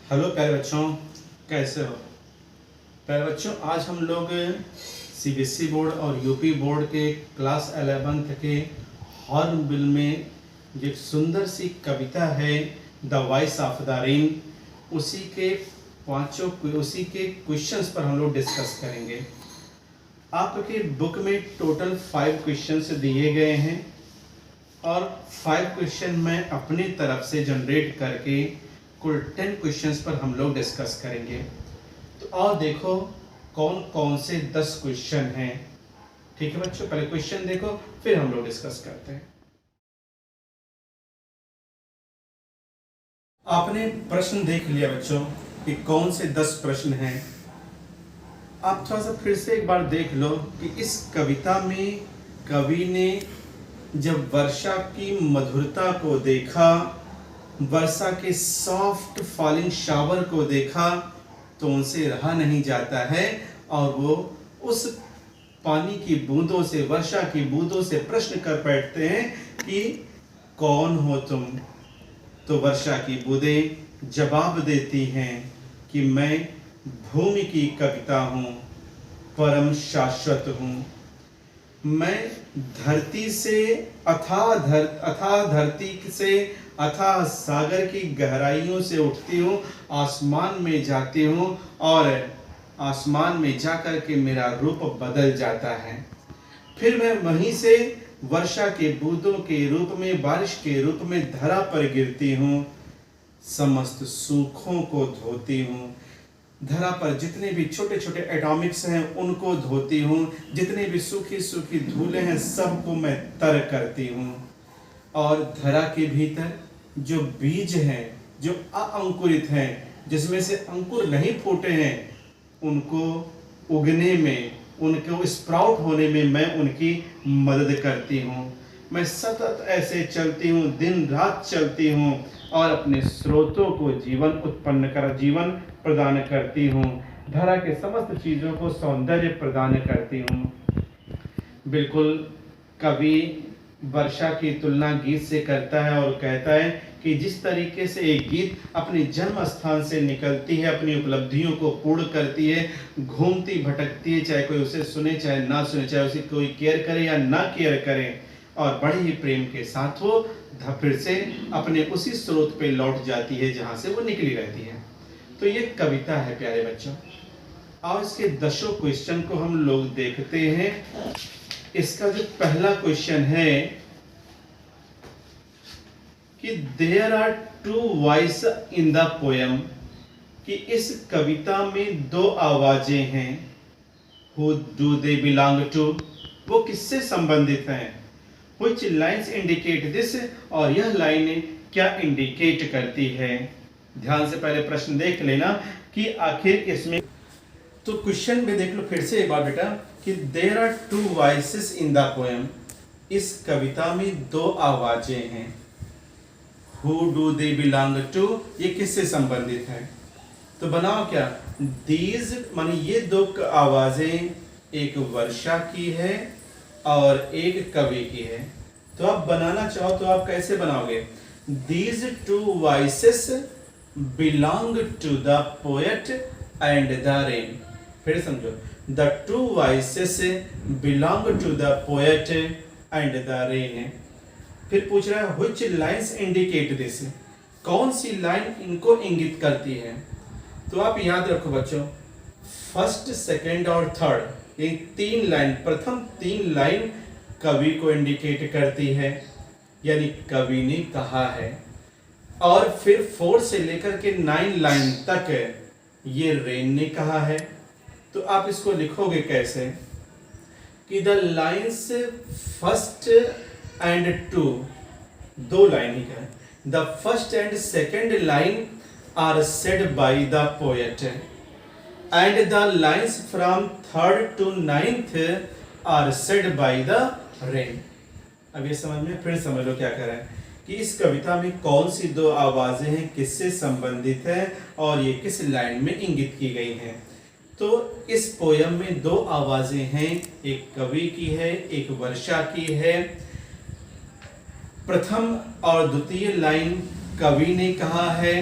Hello प्यारे बच्चों, कैसे हो? प्यारे बच्चों, आज हम लोग सीबीएसई बोर्ड और यूपी बोर्ड के क्लास 11th के हॉर्नबिल में जो एक सुंदर सी कविता है the voice of the rain, उसी के क्वेश्चंस पर हम लोग डिस्कस करेंगे। आपके बुक में टोटल 5 क्वेश्चंस दिए गए हैं और 5 क्वेश्चन मैं अपनी तरफ से जनरेट करके कुल 10 क्वेश्चंस पर हम लोग डिस्कस करेंगे। तो और देखो कौन कौन से 10 क्वेश्चन हैं। ठीक है बच्चों, पहले क्वेश्चन देखो फिर हम लोग डिस्कस करते हैं। आपने प्रश्न देख लिया बच्चों कि कौन से 10 प्रश्न हैं। आप थोड़ा सा फिर से एक बार देख लो कि इस कविता में कवि ने जब वर्षा की मधुरता को देखा, वर्षा के सॉफ्ट फॉलिंग शावर को देखा तो उनसे रहा नहीं जाता है और वो उस पानी की बूंदों से, वर्षा की बूंदों से प्रश्न कर बैठते हैं कि कौन हो तुम। तो वर्षा की बूंदें जवाब देती हैं कि मैं भूमि की कविता हूँ, परम शाश्वत हूँ। मैं धरती से अथाह धरती से अथाह सागर की गहराइयों से उठती हूँ, आसमान में जाती हूँ और आसमान में जाकर के मेरा रूप बदल जाता है। फिर मैं वहीं से वर्षा के बूंदों के रूप में, बारिश के रूप में धरा पर गिरती हूँ, समस्त सूखों को धोती हूँ। धरा पर जितने भी छोटे छोटे एटॉमिक्स हैं उनको धोती हूँ, जितने भी सूखी सूखी धूलें हैं सबको मैं तर करती हूँ। और धरा के भीतर जो बीज हैं, जो अअंकुरित हैं, जिसमें से अंकुर नहीं फूटे हैं, उनको उगने में, उनको स्प्राउट होने में मैं उनकी मदद करती हूँ। मैं सतत ऐसे चलती हूँ, दिन रात चलती हूँ और अपने स्रोतों को जीवन प्रदान करती हूँ। धरा के समस्त चीज़ों को सौंदर्य प्रदान करती हूँ। बिल्कुल कवि वर्षा की तुलना गीत से करता है और कहता है कि जिस तरीके से एक गीत अपने जन्म स्थान से निकलती है, अपनी उपलब्धियों को पूर्ण करती है, घूमती भटकती है, चाहे कोई उसे सुने चाहे ना सुने, चाहे उसे कोई केयर करे या ना केयर करे, और बड़े ही प्रेम के साथ वो फिर से अपने उसी स्रोत पे लौट जाती है जहाँ से वो निकली रहती है। तो ये कविता है प्यारे बच्चों। और इसके 10 क्वेश्चन को हम लोग देखते हैं। इसका जो पहला क्वेश्चन है कि there are 2 voice in the poem, कि इस कविता में 2 आवाजें हैं। Who do they belong to, वो किससे संबंधित हैं। व्हिच लाइन्स इंडिकेट दिस, और यह लाइन क्या इंडिकेट करती है। ध्यान से पहले प्रश्न देख लेना कि आखिर इसमें, तो क्वेश्चन में देख लो फिर से एक बार बेटा कि there are 2 voices in the poem, इस कविता में 2 आवाजें हैं। Who do they belong to, ये किससे संबंधित है। तो बनाओ क्या, दीज माने ये 2 आवाजें एक वर्षा की है और एक कवि की है। तो आप बनाना चाहो तो आप कैसे बनाओगे, these 2 voices belong to the poet and the rain. फिर समझो, the 2 voices belong to the poet and the rain. फिर पूछ रहा है व्हिच लाइन्स इंडिकेट दिस, कौन सी लाइन इनको इंगित करती है। तो आप याद रखो बच्चों, फर्स्ट, सेकंड और थर्ड, ये 3 लाइन, प्रथम 3 लाइन कवि को इंडिकेट करती है, यानी कवि ने कहा है। और फिर 4 से लेकर के 9 लाइन तक ये रेन ने कहा है। तो आप इसको लिखोगे कैसे कि the lines first and 2 line ही है, the first and second line are said by the poet and the lines from 3rd to 9th are said by the rain. अब ये समझ में, फिर समझ लो क्या कह रहा है कि इस कविता में कौन सी 2 आवाजें हैं, किससे संबंधित है और ये किस लाइन में इंगित की गई हैं। तो इस पोयम में 2 आवाजें हैं, एक कवि की है, एक वर्षा की है। प्रथम और द्वितीय लाइन कवि ने कहा है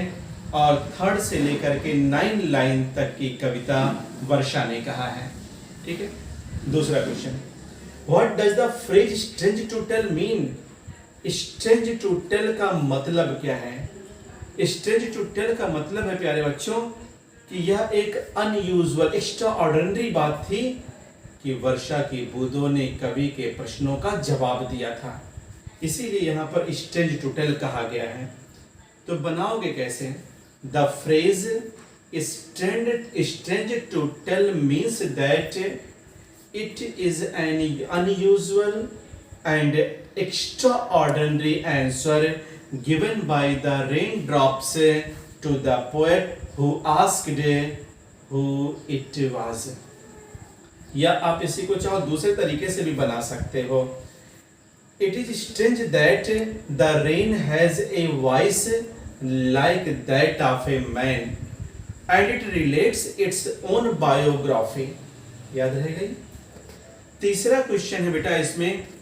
और थर्ड से लेकर के 9 लाइन तक की कविता वर्षा ने कहा है। ठीक है, दूसरा question, what does the phrase strange to tell mean? Strange to tell का मतलब क्या है? स्ट्रेंज टू टेल का मतलब है प्यारे बच्चों कि यह एक अनयूजुअल एक्स्ट्रा ऑर्डिनरी बात थी कि वर्षा की बूंदों ने कवि के प्रश्नों का जवाब दिया था, इसीलिए यहाँ पर स्ट्रेंज टू टेल कहा गया है। तो बनाओगे कैसे? The phrase strange to tell means that it is an unusual and extraordinary answer given by the raindrops to the poet who asked who it was। या आप इसी को चाहो दूसरे तरीके से भी बना सकते हो। It is strange that the rain has a voice like that of a man and it relates its own biography। याद रहेगा? तीसरा क्वेश्चन है बेटा इसमें,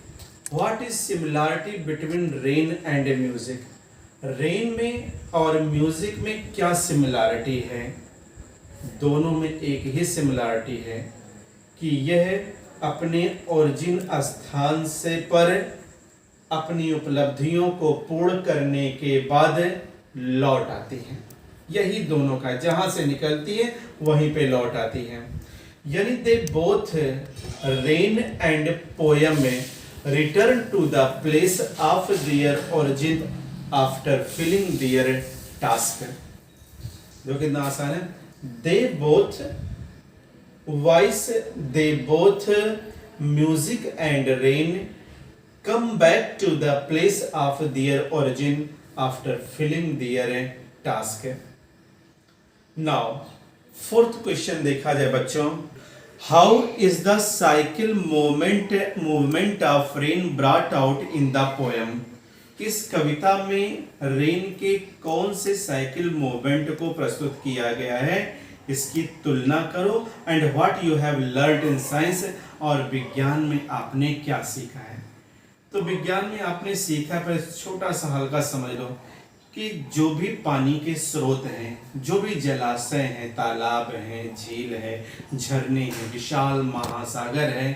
What is similarity between rain and music? Rain में और म्यूजिक में क्या सिमिलरिटी है? दोनों में एक ही सिमिलरिटी है कि यह अपने ओरिजिन स्थान से पर अपनी उपलब्धियों को पूर्ण करने के बाद लौट आती हैं। यही दोनों का, जहां से निकलती है वहीं पे लौट आती हैं। यानी they both rain and poem में return to the place of their origin after filling their task। जो कितना आसान है। They both music and rain come back to the place of their origin after filling their task। Now fourth question देखा जाए बच्चों, How is the cycle movement of rain brought out in the poem? इस कविता में rain के कौन से cycle movement को प्रस्तुत किया गया है, इसकी तुलना करो। And what you have learned in science, और विज्ञान में आपने क्या सीखा है। तो विज्ञान में आपने सीखा, पर छोटा सा हल्का समझ लो कि जो भी पानी के स्रोत हैं, जो भी जलाशय हैं, तालाब हैं, झील है, झरने हैं, विशाल महासागर है,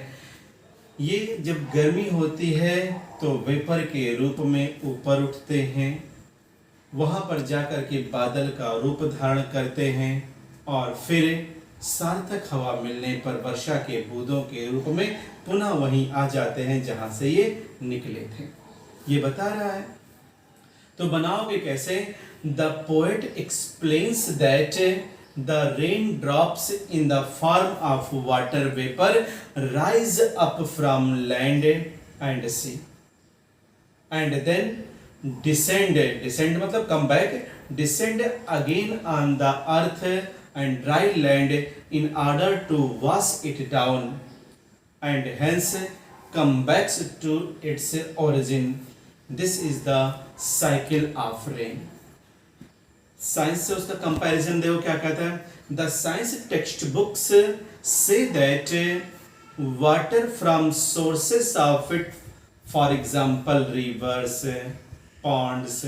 ये जब गर्मी होती है तो वेपर के रूप में ऊपर उठते हैं, वहाँ पर जाकर के बादल का रूप धारण करते हैं और फिर सार्थक हवा मिलने पर वर्षा के बूंदों के रूप में पुनः वहीं आ जाते हैं जहाँ से ये निकले थे। ये बता रहा है। तो बनाओगे कैसे? The poet explains that the rain drops in the form of water vapour rise up from land and sea and then descend मतलब come back, descend again on the earth and dry land in order to wash it down and hence come backs to its origin. This is the cycle of rain। Science से उसका comparison देखो क्या कहता है। The science text books से that water from sources of it, for example rivers, ponds,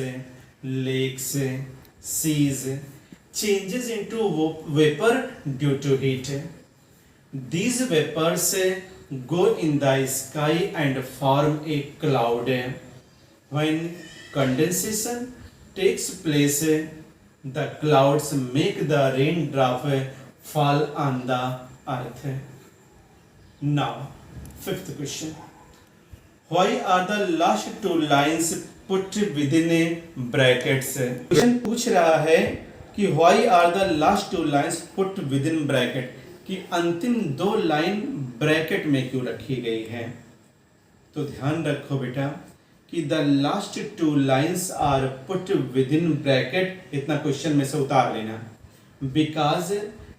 lakes, seas, changes into vapour due to heat. These vapors go in the sky and form a cloud। When condensation takes place, the clouds make the raindrop fall on the earth। Now, fifth question. Why are the last two lines put within brackets? Question पूछ रहा है कि why are the last two lines put within bracket? कि अंतिम दो line bracket में क्यों रखी गई है। तो ध्यान रखो बेटा कि the last two lines are put within bracket, इतना क्वेश्चन में से उतार लेना, because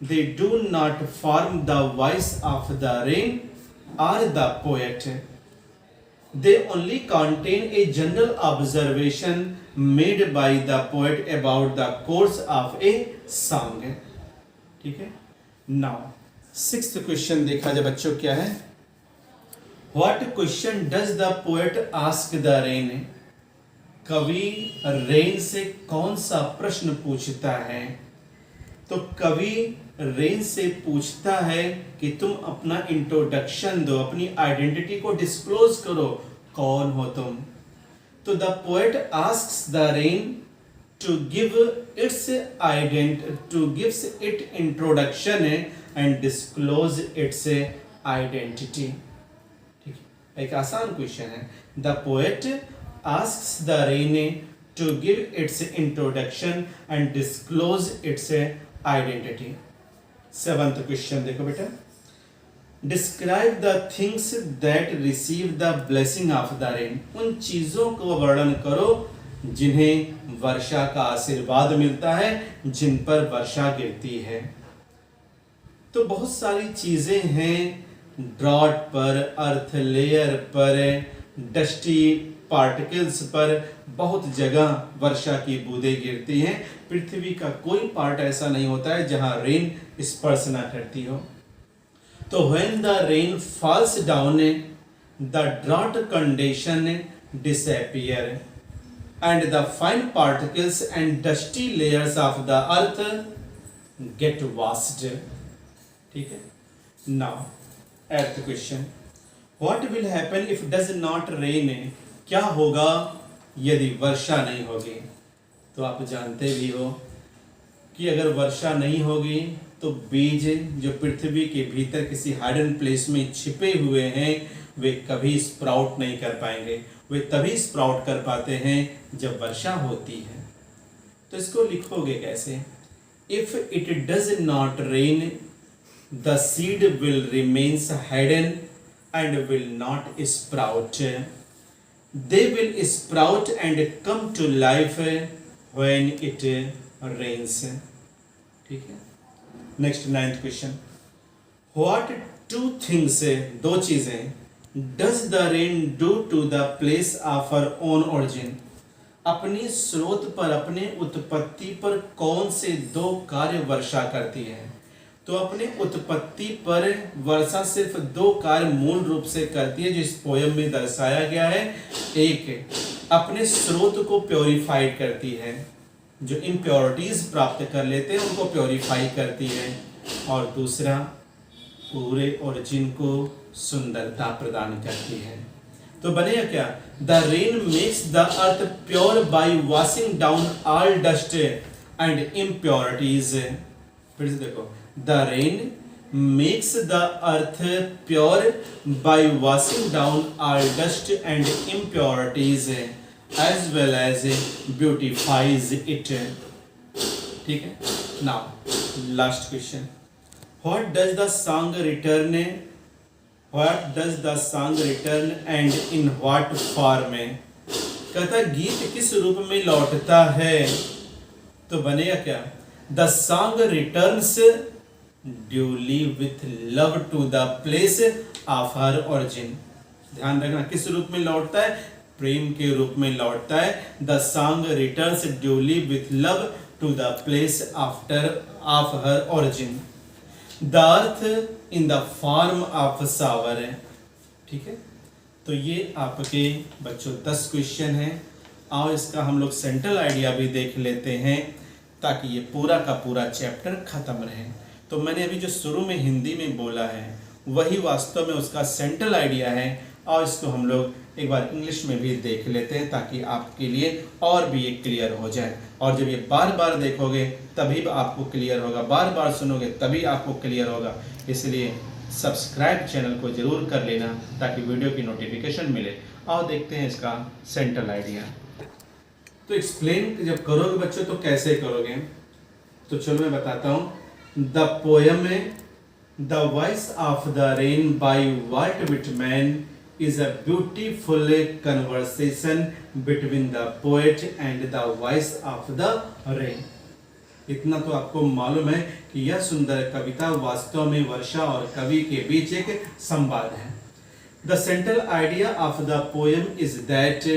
they do not form the voice of the rain और the poet, they only contain a general observation made by the poet about the course of a song. ठीक है। Now sixth question देखा जाए बच्चों क्या है। What question does the poet ask the rain? कवि rain से कौन सा प्रश्न पूछता है? तो कवि रेन से पूछता है कि तुम अपना इंट्रोडक्शन दो, अपनी आइडेंटिटी को डिस्क्लोज करो, कौन हो तुम? तो the poet asks the rain to give gives it introduction and disclose its identity. ठीक है, एक आसान क्वेश्चन है. The poet asks the rain to give its introduction and disclose its identity. 7th question देखो बेटा. Describe the things that receive the blessing of the rain. उन चीजों को वर्णन करो जिन्हें वर्षा का आशीर्वाद मिलता है, जिन पर वर्षा गिरती है. तो बहुत सारी चीजें हैं, ड्रॉट पर, अर्थ लेयर पर, डस्टी पार्टिकल्स पर, बहुत जगह वर्षा की बूंदें गिरती हैं. पृथ्वी का कोई पार्ट ऐसा नहीं होता है जहां रेन स्पर्श ना करती हो. तो when the rain falls down the drought condition disappear and the fine particles and dusty layers of the earth get washed. ठीक है. Now, 8th question. What will happen if does not rain? क्या होगा यदि वर्षा नहीं होगी? तो आप जानते भी हो कि अगर वर्षा नहीं होगी तो बीज जो पृथ्वी के भीतर किसी हाइडन प्लेस में छिपे हुए हैं वे कभी स्प्राउट नहीं कर पाएंगे. वे तभी स्प्राउट कर पाते हैं जब वर्षा होती है. तो इसको लिखोगे कैसे? If it does not rain the seed will remains hidden and will not sprout. They will sprout and come to life when it rains. ठीक है. Next 9th question. What 2 things, 2 चीजें, does the rain do to the place of her own origin? अपनी स्रोत पर, अपने उत्पत्ति पर कौन से 2 कार्य वर्षा करती है? तो अपने उत्पत्ति पर वर्षा सिर्फ 2 कार्य मूल रूप से करती है जो इस पोयम में दर्शाया गया है. एक, अपने स्रोत को प्योरीफाई करती है, जो इम्प्योरिटीज प्राप्त कर लेते हैं उनको प्योरीफाई करती है. और दूसरा, पूरे ओरिजिन को सुंदरता प्रदान करती है. तो बनेगा क्या? The rain makes the earth pure by washing down all dust and impurities. फिर से देखो, the rain makes the earth pure by washing down all dust and impurities as well as beautifies it. ठीक है. Now last question. What does the song return? What does the song return and in what form? कहता गीत किस रूप में लौटता है? तो बनेगा क्या? The song returns duly with love to the place of her origin. ध्यान रखना, किस रूप में लौटता है? प्रेम के रूप में लौटता है. The song returns duly with love to the place of her origin. The earth in the form of shower. ठीक है. तो ये आपके बच्चों 10 क्वेश्चन हैं. और इसका हम लोग सेंट्रल आइडिया भी देख लेते हैं ताकि ये पूरा का पूरा चैप्टर खत्म रहे. तो मैंने अभी जो शुरू में हिंदी में बोला है वही वास्तव में उसका सेंट्रल आइडिया है. और इसको हम लोग एक बार इंग्लिश में भी देख लेते हैं ताकि आपके लिए और भी ये क्लियर हो जाए. और जब ये बार बार देखोगे तभी आपको क्लियर होगा, बार बार सुनोगे तभी आपको क्लियर होगा. इसलिए सब्सक्राइब चैनल को ज़रूर कर लेना ताकि वीडियो की नोटिफिकेशन मिले. और देखते हैं इसका सेंट्रल आइडिया. तो एक्सप्लेन जब करोगे बच्चों तो कैसे करोगे? तो चलो मैं बताता हूँ. The poem the voice of the rain by Walt Whitman is a beautiful conversation between the poet and the voice of the rain. इतना तो आपको मालूम है कि यह सुंदर कविता वास्तव में वर्षा और कवि के बीच एक संवाद है. The central idea of the poem is that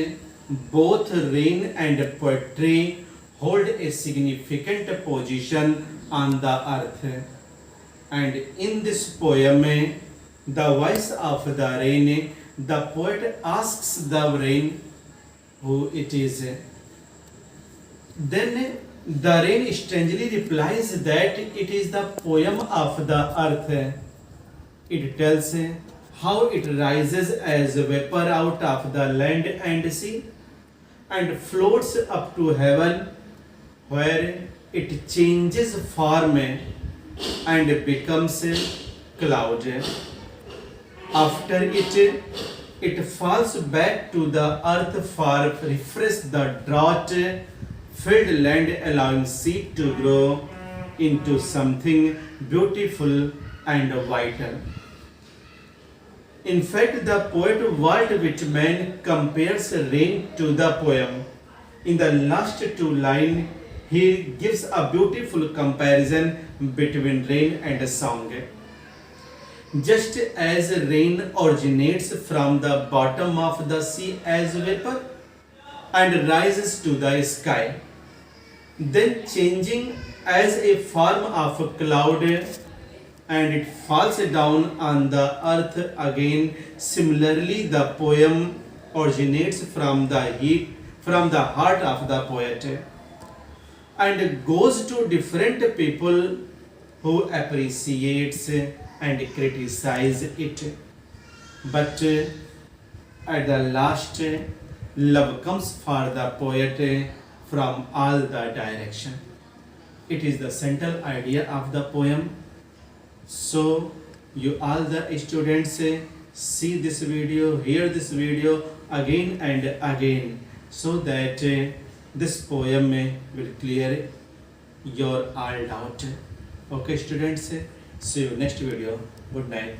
both rain and poetry hold a significant position on the earth. And in this poem, the voice of the rain, the poet asks the rain, who it is. Then the rain strangely replies that it is the poem of the earth. It tells how it rises as vapor out of the land and sea and floats up to heaven, where it changes form and becomes a cloud. After it falls back to the earth for refresh the drought filled land, allowing seed to grow into something beautiful and vital. In fact, the poet Walt Whitman compares rain to the poem. In the last two lines, he gives a beautiful comparison between rain and a song. Just as rain originates from the bottom of the sea as vapor and rises to the sky, then changing as a form of a cloud and it falls down on the earth again. Similarly, the poem originates from the heart of the poet and goes to different people who appreciates and criticize it. But at the last, love comes for the poet from all the direction. It is the central idea of the poem. So you all the students see this video, hear this video again and again, so that this poem will clear your all doubt. Okay students, see you next video. Good night.